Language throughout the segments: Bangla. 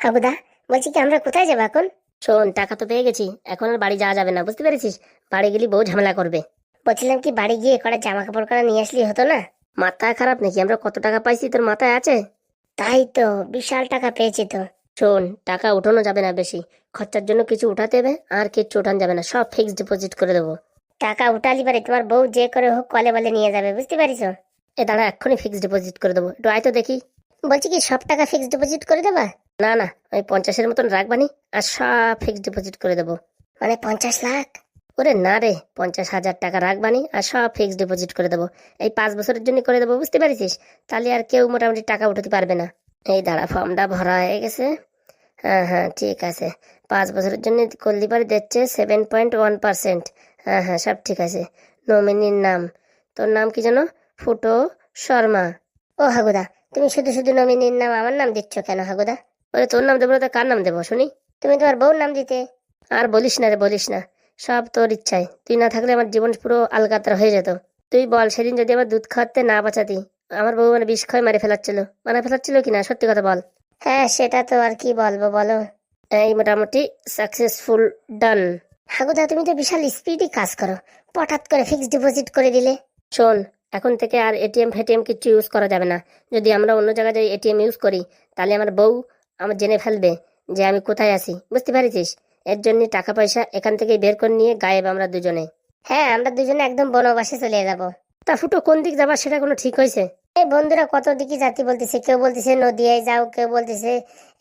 হাগুদা, বলছি কি আমরা কোথায় যাবো এখন? শোন, টাকা তো পেয়ে গেছি, এখন আর বাড়ি যাওয়া যাবে না, বুঝতে পেরেছিস? বাড়ি গেলি বউ ঝামেলা করবে। বলছিলাম কি, বাড়ি গিয়ে কটা জামা কাপড় কাটা নিয়ে আসলি হতো না? মাথা খারাপ নাকি? আমরা কত টাকা পাইছি তোর মাথায় আছে? তাই তো, বিশাল টাকা পেয়েছি তো। শোন, টাকা উঠানো যাবে না বেশি, খরচার জন্য কিছু উঠাতে হবে, আর কিচ্ছু উঠান যাবে না, সব ফিক্সড ডিপোজিট করে দেবো। টাকা উঠালি পারে তোমার বউ যে করে হোক কলে বলে নিয়ে যাবে, বুঝতে পারিস? এ দাঁড়া, এক্ষুনি ফিক্সড ডিপোজিট করে দেবো, একটু আয় তো দেখি। বলছি কি, সব টাকা ফিক্সড ডিপোজিট করে দেবা? না না, ওই 50-এর মতন রাখবানি, আর সব ফিক্সড ডিপোজিট করে দেবো। মানে 50 লাখ? ওরে না রে, 50,000 টাকা রাখবানি আর সব ফিক্সড ডিপোজিট করে দেবো। এই 5 বছরের জন্য করে দেবো, বুঝতে পারিস? তাহলে আর কেউ মোটামুটি টাকা উঠাতে পারবে না। এই দাঁড়া, ফর্মটা ভরা হয়ে গেছে। হ্যাঁ হ্যাঁ, ঠিক আছে। 5 বছরের জন্য করলি পারে দিচ্ছে 7.1%। হ্যাঁ হ্যাঁ, সব ঠিক আছে। নমিনির নাম, তোর নাম কি যেন? ফুটো শর্মা। ও হাগুদা, তুমি শুধু শুধু নমিনির নাম আমার নাম দিচ্ছ কেন হাগুদা? ওরে তোর নাম দেবো না তো কার নাম দেবো শুনি? তুমি তোমার বউর নাম দিতে। আর বলিস না রে, বলিস না, সব তোর ইচ্ছায়। তুই না থাকলে আমার জীবন পুরো আলকাতরা হয়ে যেত। তুই বল, সেদিন যদি আমার দুধ খাওয়াতে না বাঁচাতি, আমার বউ মানে বিষ খাওয়াই মারা ফেলাচ্ছিল কিনা, সত্যি কথা বল। হ্যাঁ, সেটা তো আর কি বলবো বলো। এই মোটামুটি সাকসেসফুল, ডান। হাগুদা, তুমি তো বিশাল স্পিডি কাজ করো, হঠাৎ করে ফিক্সড ডিপোজিট করে দিলে। শোন, এখন থেকে আর এটিএম ফেটিএম কিছু ইউজ করা যাবে না। যদি আমরা অন্য জায়গায় যাই এটিএম ইউজ করি, তাহলে আমার বউ আমার জেনে ফেলবে যে আমি কোথায় আছি, বুঝতে পারিস? এর জন্য টাকা পয়সা এখান থেকে বের করে নিয়ে গায়েব আমরা দুজনে। হ্যাঁ, আমরা দুজনে একদম বনবাসে চলে যাব। তা ফুটো, কোন দিক যাবা সেটা কোনো ঠিক হয়েছে? এই বন্ধুরা কত দিকে জাতি বলতেছে, কেউ বলতেছে নদিয়ায় যাও, কেউ বলতেছে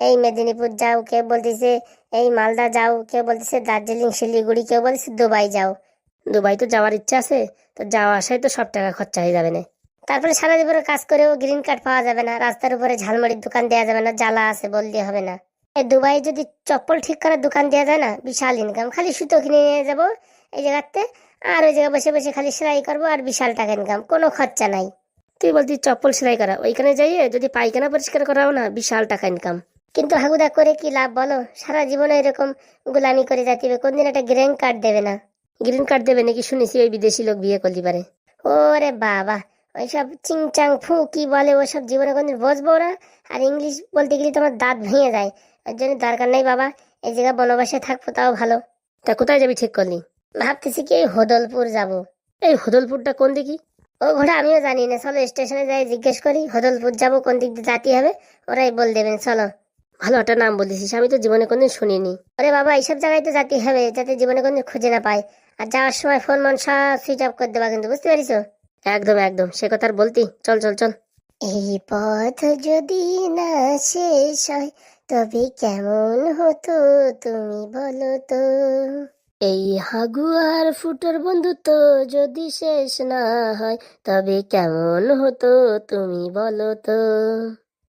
এই মেদিনীপুর যাও, কেউ বলতেছে এই মালদা যাও, কেউ বলতেছে দার্জিলিং শিলিগুড়ি, কেউ বলতেছে দুবাই যাও। দুবাই তো যাওয়ার ইচ্ছা আছে, তো যাওয়া আসায় তো সব টাকা খরচা হয়ে যাবে না। তারপরে সারা জীবনে কাজ করেও গ্রিন কার্ড পাওয়া যাবে না, রাস্তার উপরে ঝালমুড়ির দোকান দেওয়া যাবে না, জ্বালা আছে বললে হবে না। এই দুবাই যদি চপ্পল ঠিক করার দোকান দেওয়া যায় না, বিশাল ইনকাম। খালি সুতো কিনে নিয়ে যাবো এই জায়গাতে, আর ওই জায়গায় বসে বসে খালি সেলাই করবো, আর বিশাল টাকা ইনকাম, কোনো খরচা নাই। তুই বলতি চপ্পল সেলাই করা, ওইখানে যাইয়ে যদি পায়খানা পরিষ্কার করাও না, বিশাল টাকা ইনকাম। কিন্তু হাগুদা, করে কি লাভ বলো? সারা জীবনে এরকম গোলামি করে যাতে হবে, কোনদিন একটা গ্রিন কার্ড দেবে না। গ্রিন কার্ড দেবে নাকি শুনেছি ওই বিদেশি লোক বিয়ে করতে পারে। ওরে বাবা, ওইসব চিংচাং ফু কি বলে ওসব জীবনে কোনদিন বসবো না। আর ইংলিশ বলতে গেলে তোমার দাঁত ভেঙে যায়। ওর জন্য দরকার নেই বাবা, এই জায়গায় বনবাসে থাকবো, তাও ভালো। তা কোথায় যাবি ঠিক করলি? ভাবতেছি কি এই হদলপুর যাব। এই হদলপুরটা কোন দিকে? ও ঘোড়া, আমিও জানি না, চলো স্টেশনে যাই জিজ্ঞেস করি হদলপুর যাবো কোন দিক দিয়ে যেতে হবে, ওরাই বল দেবেন। চলো। ভালো একটা নাম বলেছিস, আমি তো জীবনে কোনদিন শুনিনি। আরে বাবা, এইসব জায়গায় তো যেতে হবে যাতে জীবনে কোনদিন খুঁজে না পায়। আর যাওয়ার সময় ফোন মন সব সুইচ অফ করে দেবা কিন্তু, বুঝতে পারিস? একদম একদম, সে কথা আর বলতি। চল চল চল। এই পথ যদি না শেষ হয় তবে কেমন হতো তুমি বলো তো। এই হাগু আর ফুটোর বন্ধুত্ব যদি শেষ না হয় তবে কেমন হতো তুমি বলো তো।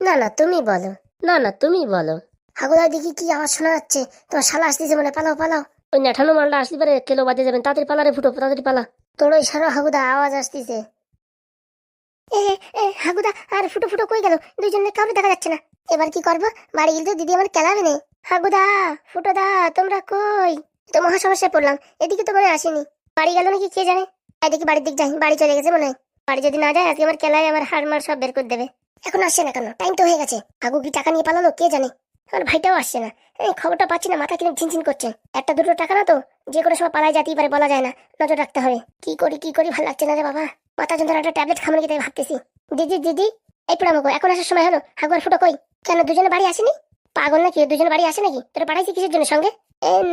না না, তুমি বলো। না না, তুমি বলো। হাগুদা, দেখি কি আওয়াজ শোনা যাচ্ছে? তোমার শালা আসতেছে মনে, পালাও পালাও। ওই নেঠানো মালটা আসলে পারে কেলো বাজে যাবেন, তাড়াতাড়ি পালা রে ফুটো, তাড়াতাড়ি পালা। তোর ওই সারা হাগুদা, আওয়াজ আসতেছে। এ হাগুদা আর ফুটো ফুটো কই গেল? দুইজনে কাউকে দেখা যাচ্ছে না। এবার কি করবো? বাড়ি গেলে তো দিদি আমার কেলাবে নেই। হাগুদা, ফুটো দা, তোমরা কই? তো মহা সমস্যায় পড়লাম, এদিকে তো মনে আসেনি। বাড়ি গেল নাকি কে জানে। এদিকে বাড়ির দিক যাই, বাড়ি চলে গেছে মনে হয়। বাড়ি যদি না যায় আজকে আমার কেলায় আমার হাড় মার সব বের করে দেবে। এখন আসছে না কেন? টাইম তো হয়ে গেছে। হাগু কি টাকা নিয়ে পালালো কে জানে। আমার ভাইটাও আসছে না। এই খবরটা পাচ্ছি না, মাথা কিরম ঝিনঝিন করছে। একটা দুটো টাকা না তো, যে কোনো সময় পালাই যেতেই পারে, বলা যায় না, নজর রাখতে হবে। কি করি কি করি, ভালো লাগছে না রে বাবা। মাথা যন্ত্রণা, একটা ট্যাবলেট খাবো নাকি তাই ভাবতেছি। দিদি দিদি, এই পোড়ামো, এখন আসার সময় হলো। হাগু আর ফুটো কই? কেন দুজনে বাড়ি আসেনি? পাগল নাকি, দুজনে বাড়ি আসে নাকি? তোরা পাঠাইছি কিসের জন্য সঙ্গে?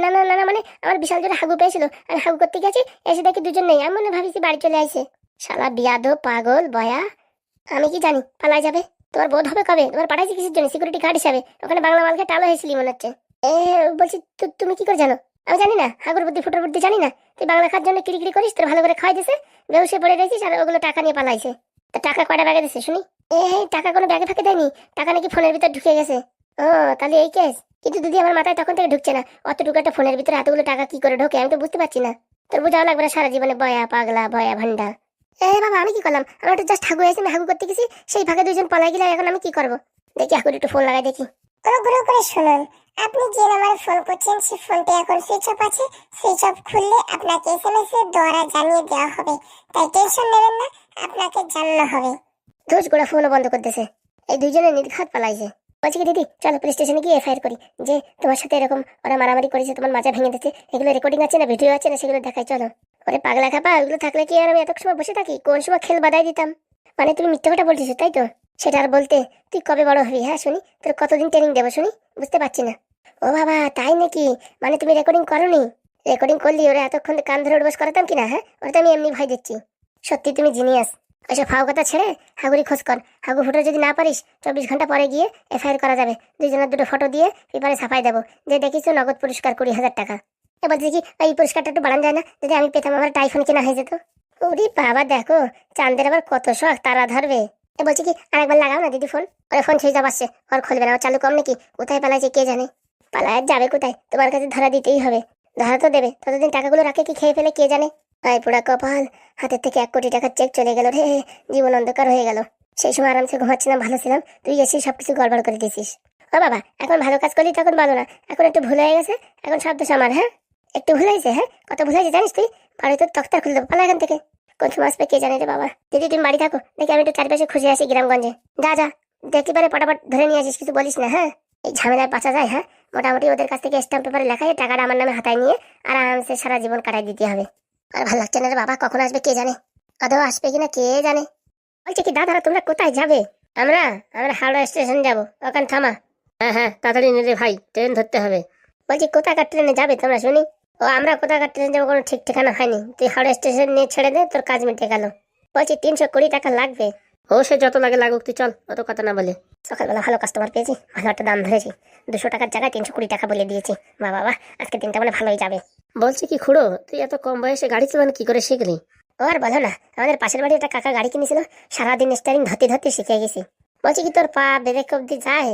না না না না, মানে আমার বিশাল জোরে হাগু পেয়েছিল, আমি হাগু করতে গেছি, এসে দেখি দুজন নেই, আমি মনে ভাবিছি বাড়ি চলে আইছে। শালা বিয়াদো পাগল বয়া, আমি কি জানি পালাই যাবে। তোমার বোধ হবে কবে? তোমার পাঠাইছি কিসের জন্য? সিকিউরিটি গার্ড হিসাবে। ওখানে বাংলা মালকে টালো হয়েছিলি মনে হচ্ছে। বলছি তুমি কি করে জানো? আমি জানি না, হাগুর বুদ্ধি ফুটোর বুদ্ধি জানি না। তুই বাংলা খাওয়ার জন্য কিরিকিরি করিস, তোর ভালো করে খাওয়াই দিছে, বেউসে পড়ে রয়েছিস, আর ওগুলো টাকা নিয়ে পালাইছে। তা টাকা কয়টা ব্যাগে দিছে শুনি? টাকা কোনো ব্যাগে ফাঁকে দেয়নি, টাকা নাকি ফোনের ভিতর ঢুকে গেছে। ও, তাহলে এই কেস। কিন্তু দিদি আমার মাথায় তখন থেকে ঢুকছে না, অতটুকু একটা ফোনের ভিতরে এতগুলো টাকা কি করে ঢোকে, আমি তো বুঝতে পারছি না। তোর বোঝাও লাগবে না সারা জীবনে বয়া পাগলা বয়া ভান্ডা। বাবা, আমি কি করলাম? আমি একটা জাস্ট হাগু এসে আমি হাগু করতে গেছি, সেই ফাঁকে দুজন পলাই গেলে, এখন আমি কি করবো? দেখি হাগুর একটু ফোন লাগাই দেখি। অনুগ্রহ করে শুনুন, আপনি যে নাম্বারে ফোন করছেন সেই ফোনটি এখন সুইচ অফ আছে। সুইচ অফ খুললে আপনাকে এসএমএস এর দ্বারা জানিয়ে দেওয়া হবে, তাই টেনশন নেবেন না, আপনাকে জানানো হবে। ধুস গোড়া, ফোনও বন্ধ করতেছে। এই দুইজনে নির্ঘাত পালাইছে। বলছি কি দিদি, চলো পুলিশ স্টেশনে গিয়ে এফআইআর করি যে তোমার সাথে এরকম ওরা মারামারি করেছে, তোমার মাজা ভেঙে দিতে, এগুলো রেকর্ডিং আছে না, ভিডিও আছে না, সেগুলো দেখাই চলো। ওরে পাগলা খাপা, ওগুলো থাকলে কি আর আমি এত সময় বসে থাকি? কোন সময় খেল বাদাই দিতাম। মানে তুমি মিথ্যে কথা বলছিস তাই তো? সেটা আর বলতে, তুই কবে বড় হবি হ্যাঁ শুনি? তোর কতদিন ট্রেনিং দেবো শুনি? বুঝতে পারছি না। ও বাবা, তাই নাকি? মানে তুমি রেকর্ডিং করোনি? রেকর্ডিং করলি ওরা এতক্ষণ কান ধরে উঠবস করাতাম কিনা? হ্যাঁ, ওরা তো আমি এমনি ভয় দিচ্ছি। সত্যি তুমি জিনিয়াস। ওইসব ফাও কথা ছেড়ে হাগুরি খোঁজ কর। হাগু ফুটো যদি না পারিস 24 ঘন্টা পরে গিয়ে এফআইআর করা যাবে। দুইজনের দুটো ফটো দিয়ে পেপারে ছাপাই দেবো যে দেখিস নগদ পুরস্কার 20,000 টাকা। এবার দেখি এই পুরস্কারটা একটু বাড়ানো যায় না? যদি আমি পেতাম আমার টাইফোন কেনা হয়ে যেত। ওরে বাবা দেখো, চাঁদের আবার কত শখ, তারা ধরবে। বলছি কি আরেকবার লাগাও না দিদি ফোন। ওরে ফোন ছুঁয়ে যাবার আসছে, ওর খুলবে না, ওর চালু কম নাকি? কোথায় পালাইছে কে জানে? পালায় যাবে কোথায়? তোমার কাছে ধরা দিতেই হবে। ধরা তো দেবে, ততদিন টাকাগুলো রাখে কি খেয়ে ফেলে কে জানে। আয় পোড়া কপাল, হাতের থেকে 1 কোটি টাকার চেক চলে গেল রে। জীবন অন্ধকার হয়ে গেল। সেই সময় আরামসে ঘুমাচ্ছিলাম, ভালো ছিলাম, তুই এসে সবকিছু গড়বড় করে দিয়েছিস। ও বাবা, এখন ভালো কাজ করলি তখন বলো না, এখন একটু ভুল হয়ে গেছে, এখন সব দোষ আমার। হ্যাঁ একটু ভুল হয়েছে, হ্যাঁ কত ভুল হয়েছে জানিস তুই? বাড়ি তোর তক্তা খুলে দেবো, পালা এখান থেকে। কোন সময় আসবে কে জানে রে বাবা। দিদি তুমি বাড়ি থাকো, দেখি আমি একটু চারপাশে খুঁজে আসি গ্রামগঞ্জে। যা যা, দেখতে পারে পটাপট ধরে নিয়ে আসিস, কিছু বলিস না হ্যাঁ। এই ঝামেলায় বাঁচা যায় হ্যাঁ? মোটামুটি ওদের কাছ থেকে স্ট্যাম্প পেপারে লেখাই টাকাটা আমার নামে হাতায় নিয়ে আরামসে সারা জীবন কাটাই দিতে হবে। আর ভালো লাগছে না রে বাবা, কখন আসবে কে জানে? আদৌ আসবে কিনা কে জানে। বলছে কি দাদারা তোমরা কোথায় যাবে? আমরা আমরা হাওড়া স্টেশন যাব, ওখানে থামা। হ্যাঁ হ্যাঁ, তাড়াতাড়ি নিলে ভাই, ট্রেন ধরতে হবে। বলছি কোথাকার ট্রেনে যাবে তোমরা শুনি? ও আমরা কোথাকার ট্রেনে যাবো কোনো ঠিক ঠিকানা হয়নি, তুই হাওড়া স্টেশন নিয়ে ছেড়ে দে, তোর কাজ মিটে গেল। বলছি 320 টাকা লাগবে। ও সে যত লাগে লাগুক, তুই চল, অত কথা না বলে। সকালবেলা ভালো কাস্টমার পেয়েছি, ভালো একটা দাম ধরেছি। 200 টাকার জায়গায় 320 টাকা বলে দিয়েছি। বাবা, আজকে দিনটা মানে ভালোই যাবে। বলছি কি খুড়ো, তুই এত কম বয়সে গাড়ি চালানো কি করে শিখলি? ও আর বলো না, আমাদের পাশের বাড়ি একটা কাকা গাড়ি কিনেছিল, সারাদিন স্টারিং ধরতে ধরতে শিখে গেছি। বলছি কি তোর পা ব্রেক অব্দি যায়?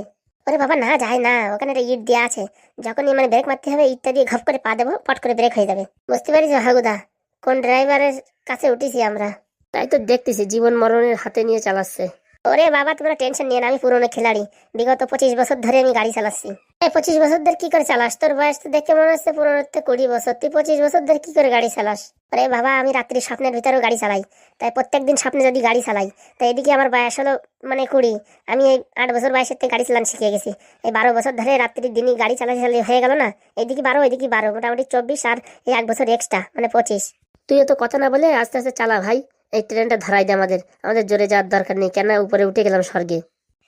ওরে বাবা না, যায় না, ওখানে একটা ইট দেওয়া আছে, যখনই মানে ব্রেক মারতে হবে ইটটা দিয়ে ঘপ করে পা দেবো, পট করে ব্রেক হয়ে যাবে। বুঝতে পারিস হাগুদা, কোন ড্রাইভারের কাছে উঠেছি আমরা? তাই তো দেখতেছি জীবন মরণের হাতে নিয়ে চালাচ্ছে। ওরে বাবা তোমরা টেনশন নিয়ে না, আমি পুরনো খেলাড়ি, বিগত 25 বছর ধরে আমি গাড়ি চালাচ্ছি। এই 25 বছর ধরে কি করে চালাস? তোর বয়স তো দেখে মনে হচ্ছে 15-20 বছর, তুই 25 বছর ধরে কি করে গাড়ি চালাস? আরে বাবা আমি রাত্রি স্বপ্নের ভিতরেও গাড়ি চালাই, তাই প্রত্যেকদিন স্বপ্নে যদি গাড়ি চালাই, তাই এদিকে আমার বয়স হলো মানে 20, আমি এই 8 বছর বয়সের থেকে গাড়ি চালানো শিখে গেছি। এই 12 বছর ধরে রাত্রি দিনই গাড়ি চালাই হয়ে গেল না, এইদিকে 12 এদিকে 12, মোটামুটি 24, আর এই 1 বছর এক্সট্রা মানে 25। তুই তো কথা না বলে আস্তে আস্তে চালা ভাই, এই ট্রেনটা ধরাই দে আমাদের, আমাদের জোরে যাওয়ার দরকার নেই, কেন উপরে উঠে গেলাম স্বর্গে।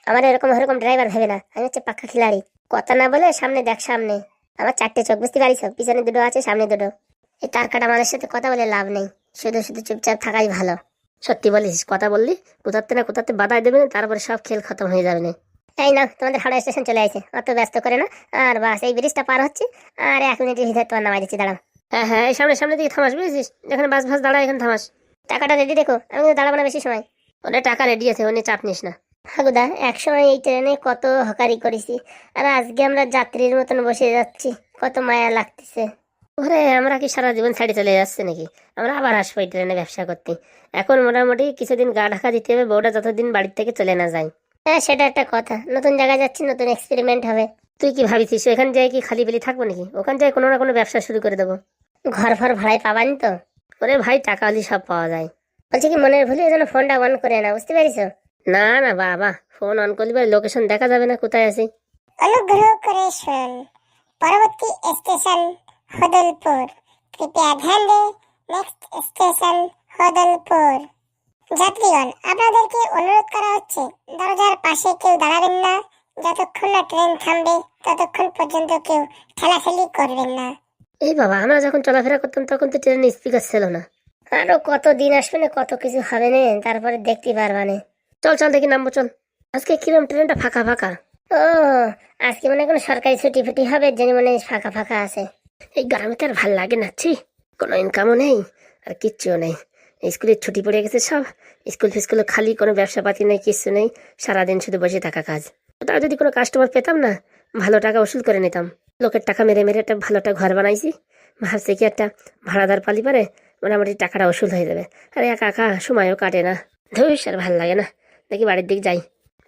আমার এরকম ড্রাইভার ভেবে না, আমি হচ্ছে পাক্কা খিলাড়ি। কথা না বলে সামনে দেখ, সামনে আমার 4টে চোখ, বুঝতে পারিস? পিছনে 2টো আছে, সামনে 2টো। এই তার কাটা মানুষের সাথে কথা বলে লাভ নেই, শুধু শুধু চুপচাপ থাকাই ভালো। সত্যি বলিস, কথা বললি কোথাতে না কোথাতে বাধাই দেবে না, তারপরে সব খেল খতম হয়ে যাবে না। এই না, তোমাদের হাওড়া স্টেশন চলে আসে, অত ব্যস্ত করে না। আর বাস এই ব্রিজটা পার হচ্ছে, আর 1 মিনিটের ভিতরে তোমার নামাই দিচ্ছি, দাঁড়াও। হ্যাঁ হ্যাঁ, এই সামনে দিকে থামাস, বুঝেছিস? যেখানে বাস ফাস দাঁড়ায় এখানে থামাস। টাকাটা রেডি দেখো, আমি কিন্তু দাঁড়াবো না বেশি সময়। ওটা টাকা রেডি আছে, ওনে চাপ নিস না। হাগুদা একসময় এই ট্রেনে কত হকারি করেছি, আর আজকে আমরা যাত্রীর মতন বসে যাচ্ছি, কত মায়া লাগতেছে। ওরে আমরা কি সারা জীবন ছাড়ি চলে যাচ্ছে নাকি? আমরা আবার আসবো এই ট্রেনে ব্যবসা করতে। এখন মোটামুটি কিছুদিন গা ঢাকা দিতে হবে, বউটা যতদিন বাড়ির থেকে চলে না যায়। হ্যাঁ সেটা একটা কথা, নতুন জায়গায় যাচ্ছি, নতুন এক্সপেরিমেন্ট হবে। তুই কি ভাবিছিস ওখানে যাই কি খালি বেলি থাকবো নাকি? ওখানে যাই কোনো না কোনো ব্যবসা শুরু করে দেবো। ঘর ফর ভাড়ায় পাবানি তো? ওরে ভাই টাকা হলে সব পাওয়া যায়। বলছি কি মনের ভুলে যেন ফোনটা অন করে না, বুঝতে পারিস? না না বাবা, ফোন অন করলে লোকেশন দেখা যাবে না কোথায় আছি। অনুগ্রহ করে শুন, পরবর্তী স্টেশন হদলপুর, কৃপয়া ধ্যান দে, নেক্সট স্টেশন হদলপুর। যাত্রীগণ আপনাদেরকে অনুরোধ করা হচ্ছে দরজার পাশে কেউ দাঁড়াবেন না, যতক্ষণ না ট্রেন থামবে ততক্ষণ পর্যন্ত কেউ ঠেলাঠেলি করবেন না। এই বাবা, আমরা যখন চলাফেরা করতাম তখন তো ট্রেনে স্পিকার ছিল না। আরো কত দিন আসবে না, কত কিছু হবে না, তারপরে দেখতে পারবা না। চল চল দেখি নামবো চল। আজকে কিরম ট্রেনটা ফাঁকা ফাঁকা? ও আজকে মানে কোনো সরকারি ছুটি ফুটি হবে, জেনে মনে ফাঁকা ফাঁকা আছে। এই গ্রামে তো আর ভাল লাগে না, ছি, কোনো ইনকামও নেই আর কিচ্ছুও নেই। স্কুলের ছুটি পড়ে গেছে সব, স্কুল ফিস্কুলে খালি, কোনো ব্যবসা পাতি নেই, কিচ্ছু নেই, সারাদিন শুধু বসে থাকা কাজ। তাও যদি কোনো কাস্টমার পেতাম না, ভালো টাকা ওসুল করে নিতাম। লোকের টাকা মেরে মেরে একটা ভালো একটা ঘর বানাইছি, ভাবছি কি একটা ভাড়াদার পালি পারে মোটামুটি টাকাটা ওসুল হয়ে যাবে। আর একা একা সময়ও কাটে না, ধুস আর ভাল লাগে না। দেখি বাড়ির দিক যাই,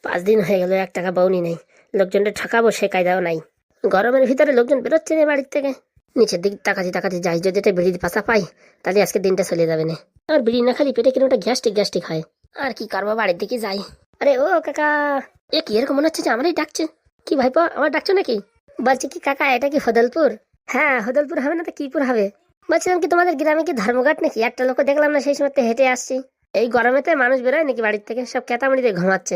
5 দিন হয়ে গেল 1 টাকা বউনি নেই, লোকজনটা ঠকাবো সে কায়দাও নাই। গরমের ভিতরে লোকজন বেরোচ্ছে না বাড়ির থেকে। নিচের দিকে তাকাতে যাই, যদি একটা বিড়ির পাশা পাই তাহলে আজকে দিনটা চলে যাবে না। আর বিড়ি না খালি পেটে কিরকম একটা গ্যাস্ট্রিক হয়। আর কি করবো, বাড়ির দিকে যাই। আরে ও কাকা, এ কি এরকম মনে হচ্ছে যে আমারই ডাকছে? কি ভাইপো, আমার ডাকছো নাকি? বলছি কি কাকা, এটা কি হদলপুর? হ্যাঁ হদলপুর হবে না তো কিপুর হবে। বলছিলাম কি তোমাদের গ্রামে কি ধর্মঘট নাকি? একটা লোক দেখলাম না সেই সময় হেঁটে আসছি। এই গরমেতে মানুষ বেরোয় নাকি বাড়ির থেকে? সব কেতামুড়ি দিয়ে ঘুমাচ্ছে।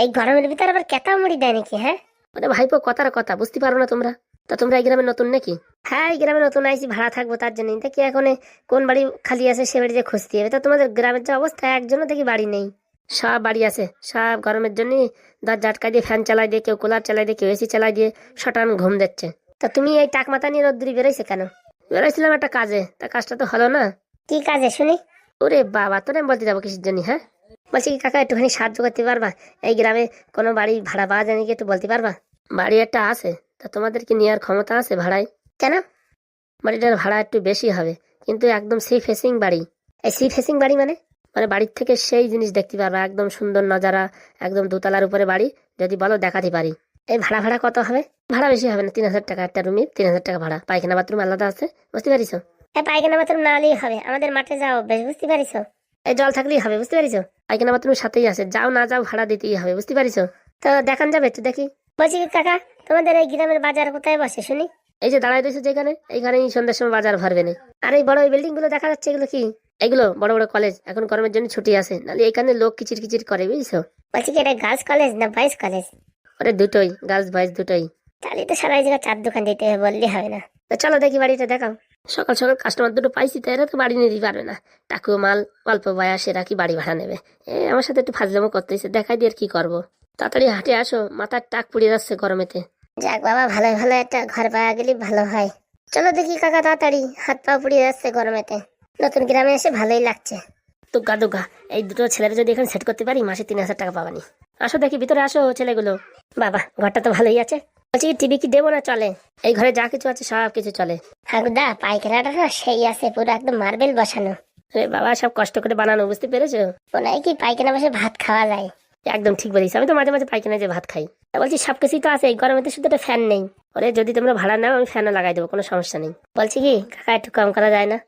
এই গরমের ভিতরে আবার কেতামুড়ি দেয় নাকি? হ্যাঁ ওটা ভাইপো কথার কথা বুঝতে পারো না তোমরা? তা তোমরা এই গ্রামে নতুন নাকি? হ্যাঁ এই গ্রামে নতুন আইছি, ভাড়া থাকবো তার জন্য। দেখি এখন কোন বাড়ি খালি আছে সে বাড়িতে খুঁজতে হবে। তা তোমাদের গ্রামের যে অবস্থা, একজনও দেখি বাড়ি নেই। সব বাড়ি আছে, সব গরমের জন্য দরজা আটকা দিয়ে ফ্যান চালাই দিয়ে, কেউ কুলার চালাই দিয়ে, কেউ এসি চালাই দিয়ে শটান ঘুম দিচ্ছে। তা তুমি এই টাক মাথা নিয়ে রোদ্দুরি বেরোইছে কেন? বেরোইছিলাম একটা কাজে, তা কাজটা তো হলো না। কি কাজে শুনি? ওরে বাবা, তোরে আমি বলতে যাবো কিসের জন্য? হ্যাঁ বলছি কি কাকা, একটুখানি সাহায্য করতে পারবা? এই গ্রামে কোনো বাড়ি ভাড়া পাওয়া যায় নাকি, একটু বলতে পারবা? বাড়ি একটা আছে, তা তোমাদের কি নেওয়ার ক্ষমতা আছে ভাড়ায়? কেন? বাড়িটার ভাড়া একটু বেশি হবে, কিন্তু একদম সি ফেসিং বাড়ি। এই সি ফেসিং বাড়ি মানে? মানে বাড়ির থেকে সেই জিনিস দেখতে পারবা, একদম সুন্দর নজারা, একদম দোতলার উপরে বাড়ি। যদি বলো দেখাতে পারি। এই ভাড়া ভাড়া কত হবে? ভাড়া বেশি হবে না, 3,000 টাকা একটা রুমে, 3,000 টাকা ভাড়া। পায়খানা বাথরুম আলাদা আছে, বুঝতে পারিস? হ্যাঁ পায়খানা বাথরুম না হলেই হবে, আমাদের মাঠে যাও বেশ, বুঝতে পারিস? এই জল থাকলেই হবে, বুঝতে পারিস? পায়খানা বাথরুমের সাথেই আছে, যাও না যাও ভাড়া দিতেই হবে, বুঝতে পারিস? তো দেখান যাবে একটু দেখি। বলছি কি কাকা, তোমাদের এই গ্রামের বাজার কোথায় বসে শুনি? এই যে দাঁড়ায় রয়েছে যেখানে, এইখানেই সন্ধ্যার সময় বাজার ভরবে না। আর এই বড় বিল্ডিং গুলো দেখা যাচ্ছে, এগুলো কি? এগুলো বড় বড় কলেজ, এখন গরমের জন্য ছুটি আছে, নাহলে এখানে লোক কিচির কিচির করে, বুঝছো? বলছি কি এটা গার্লস কলেজ না বয়েজ কলেজ? ওরে দুটোই, গার্লস বয়েজ দুটোই। তাহলে তো সারা জায়গায় চার দোকান দিতে হবে, বললে হবে না। তো চলো দেখি বাড়িটা দেখাও। সকাল সকাল কাস্টমার দুটো পাইছি, তাই এরা তো বাড়ি নিতে পারবে না। টাকু মাল, অল্প বয়স, এরা কি বাড়ি ভাড়া নেবে? আমার সাথে একটু ফাজলামো করতেছে, দেখাই দিয়ে আর কি করবো। তাড়াতাড়ি হাঁটে আসো, মাথার টাক পুড়ে যাচ্ছে গরমেতে। যাক বাবা, ভালো ভালো একটা ঘর পাওয়া গেলে ভালো হয়। চলো দেখি কাকা, তাড়াতাড়ি, হাত পা পুড়ে যাচ্ছে গরমেতে। নতুন গ্রামে এসে ভালোই লাগছে। দুগ্গা দুগ্গা, এই দুটো ছেলেরা যদি এখানে সেট করতে পারি, মাসে 3,000 টাকা পাবানি। আসো দেখি, ভিতরে আসো ছেলেগুলো। বাবা ঘরটা তো ভালোই আছে। বলছি টিভি কি দেবো না চলে? এই ঘরে যা কিছু আছে সব কিছু চলে। হাগুদা পায়খানাটা না সেই আছে, পুরো একদম মার্বেল বসানো। আরে বাবা, সব কষ্ট করে বানানো, বুঝতে পেরেছো? মনে হয় কি পায়খানা বসে ভাত খাওয়া যায়। একদম ঠিক বলিস, আমি তো মাঝে মাঝে পায়খানায় যে ভাত খাই। তা বলছি সবকিছুই তো আছে, এই গরমেতে শুধু একটা ফ্যান নেই। ওরে যদি তোমরা ভাড়া নাও, আমি ফ্যানও লাগাই দেবো, কোনো সমস্যা নেই। বলছি কি কাকা, একটু কম করা যায় না?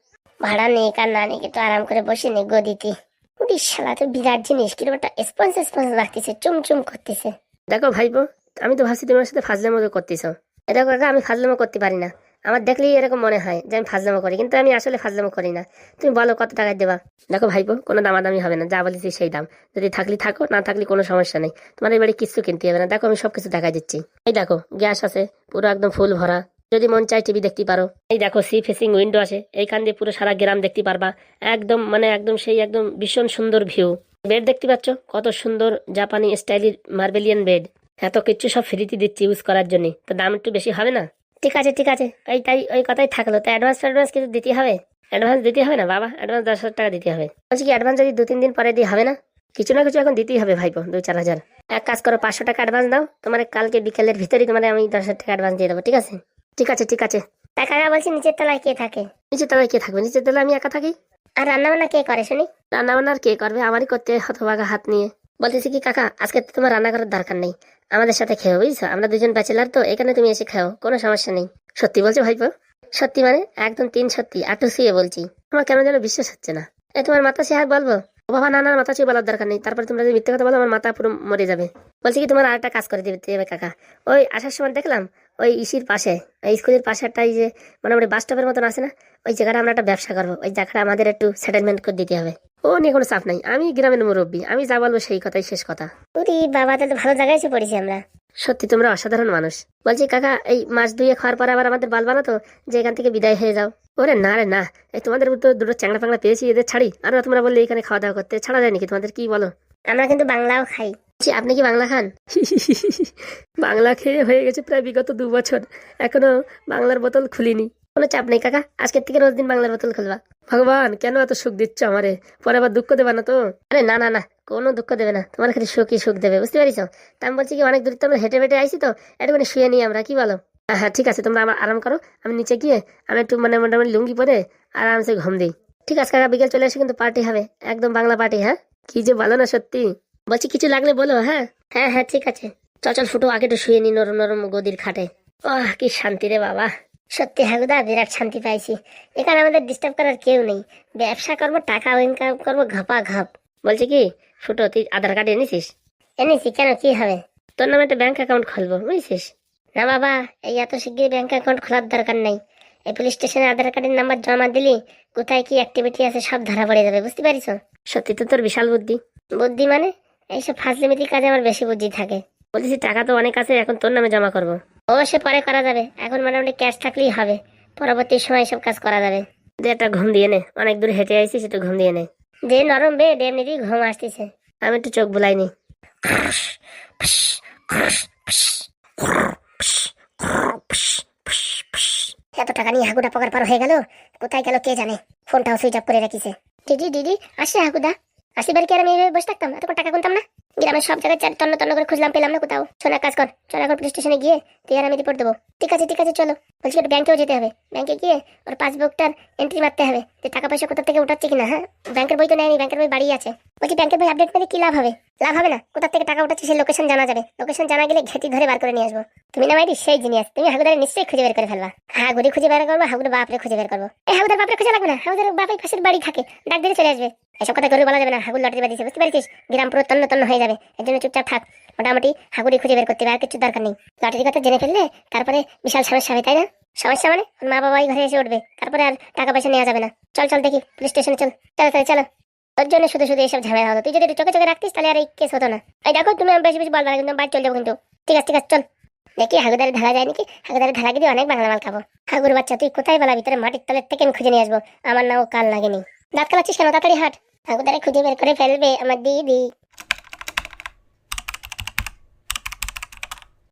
ভাড়া নেই আর না নেই, একটু আরাম করে বসে নে গদিতে। বিশালা তো বিরাট জিনিস, কিরকম একটা স্পঞ্জ স্পঞ্জ লাগতেছে, চুমচুম করতেছে। দেখো ভাইপো, আমি তো ভাবছি তোমার সাথে ফাজলামো করতেছ। এটা কাকা, আমি ফাজলামো করতে পারি না। আমার দেখলেই এরকম মনে হয় যে আমি ফাজলামো করি, কিন্তু আমি আসলে ফাজলামো করি না। তুমি বলো কত টাকায় দেবা? দেখো ভাইপো, কোনো দামাদামি হবে না, যা বলেছি সেই দাম। যদি থাকলে থাকো, না থাকলে কোনো সমস্যা নেই। তোমার এবারে কিছু কিনতে হবে না। দেখো আমি সবকিছু দেখা দিচ্ছি। এই দেখো গ্যাস আছে, পুরো একদম ফুল ভরা। যদি মন চাই টিভি দেখতে পারো। এই দেখো সি ফেসিং উইন্ডো আছে, এইখান দিয়ে পুরো সারা গ্রাম দেখতে পারবা। একদম মানে একদম সেই একদম ভীষণ সুন্দর ভিউ। বেড দেখতে পাচ্ছ কত সুন্দর, জাপানি স্টাইলের মার্বেলিয়ান বেড। এত কিচ্ছু সব ফ্রিতে দিচ্ছি ইউজ করার জন্য, তো দাম একটু বেশি হবে না? ঠিক আছে ঠিক আছে, তাই ওই কথাই থাকলো। তো অ্যাডভান্স কিছু দিতে হবে? অ্যাডভান্স দিতে হবে না বাবা, অ্যাডভান্স 10,000 টাকা দিতে হবে। বলছি কি অ্যাডভান্স যদি 2-3 দিন পরে দিয়ে হবে না? কিছু না কিছু এখন দিতেই হবে ভাইপো, 2-4 হাজার। এক কাজ করো, 500 টাকা অ্যাডভান্স দাও, তোমার কালকে বিকেলের ভিতরেই তোমার আমি 10,000 টাকা অ্যাডভান্স দিয়ে দেবো, ঠিক আছে? ঠিক আছে ঠিক আছে। টাকা বলছি নিচের তলায় কে থাকে? নিচের তলায় কে থাকবে? নিচের তলায় আমি একা থাকি। আর রান্না বান্না কে করে শুনি? রান্না বান্না আর কে করবে, আমারই করতে হতভাগা হাত নিয়ে। বলতেছি কি কাকা, আজকে তো তোমার রান্না করার দরকার নেই, আমাদের সাথে খেও, বুঝছো? আমরা দুজন ব্যাচেলার তো, এখানে তুমি এসে খাও, কোনো সমস্যা নেই। সত্যি বলছো ভাইপো? সত্যি মানে একদম 3 সত্যি, আটু শুয়ে বলছি। আমার কেন যেন বিশ্বাস হচ্ছে না। তোমার মাথা সে আর বলবো? ও বাবা না না, মাথা ছুঁয়ে বলার দরকার নেই, তারপরে তোমরা যদি মিথ্যে কথা বলো আমার মাথা পুরো মরে যাবে। বলছি কি তোমার আর একটা কাজ করে দিতে হবে কাকা। ওই আসার সময় দেখলাম ওই ইসির পাশে, ওই স্কুলের পাশে একটা এই যে মোটামুটি বাস স্টপের মতন আছে না, ওই জায়গাটা আমরা একটা ব্যবসা করবো, ওই জায়গাটা আমাদের একটু সেটেলমেন্ট করে দিতে হবে। ও নিয়ে কোনো চাপ নাই, আমি গ্রামের মুরব্বী, আমি যা বলবো সেই কথাই শেষ কথা। ওরে বাবা, তাহলে ভালো জায়গায় এসে পড়েছি আমরা। সত্যি তোমরা অসাধারণ মানুষ। বলছি কাকা, এই মাস 2 খাওয়ার পর আবার আমাদের বাল বানাতো যে এখান থেকে বিদায় হয়ে যাও। ওরে না রে না, এই তোমাদের তো দুটো চ্যাংড়া পাংলা পেয়েছি, এদের ছাড়ি। আর তোমরা বললে এখানে খাওয়া দাওয়া করতে, ছাড়া যায় নাকি তোমাদের? কি বলো? আমরা কিন্তু বাংলাও খাই। আপনি কি বাংলা খান? বাংলা খেয়ে হয়ে গেছে প্রায় বিগত 2 বছর, এখনো বাংলার বোতল খুলিনি। কোনো চাপ নেই কাকা, আজকের থেকে রোজ দিন বাংলার বোতল খুলবা। ভগবান কেন এত সুখ দিচ্ছ আমারে, পরে আবার দুঃখ দেবে না তো? আরে না না না, কোনো দুঃখ দেবে না, তোমার খালি সুখই সুখ দেবে, বুঝতে পারিস? তা আমি বলছি কি, অনেক দূর তো আমরা হেঁটে হেঁটে আইছি, তো একটুখানি শুয়ে নিই আমরা, কি বলো? হ্যাঁ ঠিক আছে, তোমরা আমার আরাম করো, আমি নিচে গিয়ে আমি একটু মানে মোটামুটি লুঙ্গি পরে আরামসে ঘুম দিই। ঠিক আছে কাকা, বিকেল চলে এসে কিন্তু পার্টি হবে, একদম বাংলা পার্টি। হ্যাঁ কি যে বলো না সত্যি। বলছি কিছু লাগলে বলো। হ্যাঁ হ্যাঁ হ্যাঁ ঠিক আছে। চল ফুটো, আগে একটু শুয়ে নি নরম নরম গদির খাটে। কি শান্তি রে বাবা, সত্যি হাগুদা বিরাট শান্তি পাইছি। এখানে আমাদের ডিস্টার্ব করার কেউ নেই, ব্যবসা করবো, টাকা ইনকাম করবো ঘপা ঘপ। বলছি কি ফুটো, তুই আধার কার্ড এনেছিস? এনেছি, কেন কি হবে? তোর নামে একটা ব্যাংক অ্যাকাউন্ট খুলবো, বুঝছিস? না বাবা, এই এত শিগগির ব্যাংক অ্যাকাউন্ট খোলার দরকার নেই। এই পুলিশ স্টেশনে আধার কার্ডের নাম্বার জমা দিলি কোথায় কি অ্যাক্টিভিটি আছে সব ধরা পড়ে যাবে, বুঝতে পারিস? সত্যি তো তোর বিশাল বুদ্ধি। বুদ্ধি মানে এইসব ফাজলিমিতি কাজে আমার বেশি বুদ্ধি থাকে। বলতেছি টাকা তো অনেক আছে, এখন তোর নামে জমা করবো। অবশ্য পরে করা যাবে, এখন মোটামুটি ক্যাশ থাকলেই হবে। পরবর্তী সময় এসব কাজ করা যাবে। দে একটা ঘুম দিয়ে নে, অনেক দূর হেঁটে আইসিস, একটু ঘুম দিয়ে নে। যে নরম বে, এমনিতেই ঘুম আসতেছে। আমি একটু চোখ বুলাইনি। এত টাকা নিয়ে হাগুদা পকার পার হয়ে গেল, কোথায় গেল কে জানে। ফোনটাও সুইচ অফ করে রাখিছে। দিদি দিদি আসছে হাগুদা। আসি বাড়ি কি আর আমি এইভাবে বসে থাকতাম? এতক্ষণ টাকা গুনতাম না? গ্রামের সব জায়গায় তন্ন তন্ন করে খুঁজলাম, পেলাম না কোথাও। শোন এক কাজ কর, চল এখন পুলিশ স্টেশনে গিয়ে তুই আর আমি রিপোর্ট দেবো। ঠিক আছে ঠিক আছে, চলো। বলছি একটু ব্যাংকেও যেতে হবে, ব্যাংকে গিয়ে ওর পাসবুকটার এন্ট্রি মারতে হবে যে টাকা পয়সা কোথা থেকে উঠাচ্ছে কিনা। হ্যাঁ, ব্যাংকের বই তো নেয়নি, ব্যাংকের বই বাড়ি আছে। বলছি ব্যাংকের বই আপডেট পেলে কি লাভ হবে? লাভ হবে না, কোথা থেকে টাকা উঠাচ্ছে সেই লোকেশন জানা যাবে। লোকেশন জানা গেলে ঘেঁটি ধরে বার করে নিয়ে আসবো। তুমি না মাইরি সেই জিনিয়াস, তুমি হাগুদারে নিশ্চয়ই খুঁজে বের করে ফেলবা। হাগুড়ি খুঁজে বের করবো, হাগুড়ি বাপরে খুঁজে বের করবো। এই হাগুদার বাপরে খুঁজে লাগবে না, হাগুদার বাপের পাশের বাড়ি থাকে, ডাক দিলে চলে আসবে। এসব কথা করে বলা যাবে না, হাগুর লটারি বাদিয়েছে, বুঝতে পারছিস? গ্রাম পুরো তন্ন তন্ন হয়ে যাবে, এর জন্য চুপচাপ থাক। মোটামুটি হাগুড়ি খুঁজে বের করতে হবে, আর কিছু দরকার নেই। লটারির কথা জেনে ফেললে তারপরে বিশাল সমস্যা হবে, তাই না? সমস্যা মানে ওর মা বাবাই ঘরে এসে উঠবে, তারপরে আর টাকা পয়সা নেওয়া যাবে না। চল চল দেখি পুলিশ স্টেশনে, চল চলো চলো চলো। ওর জন্য শুধু শুধু এইসব ঝামেলা হতো। তুই যদি একটু চোখে চোখে রাখতিস তাহলে আর এই কেস হতো না। এই দেখো তুমি বেশি বেশি বলবা না, কিন্তু বাইরে চলে যাবো কিন্তু। ঠিক আছে ঠিক আছে, চল দেখি হাগুদারে ঢালা যায় নাকি। হাগুদারে ঢালা গিয়ে অনেক বাংলা মাল খাবো। হাগুর বাচ্চা, তুই কোথায় বলা? ভিতরে মাটির তলের থেকে আমি খুঁজে নিয়ে আসবো। আমার নাও কাল লাগেনি। দাঁত কালাচ্ছিস কেন? তাড়াতাড়ি হাট। হাগুদারে খুঁজে বের করে ফেলবে আমার দিদি।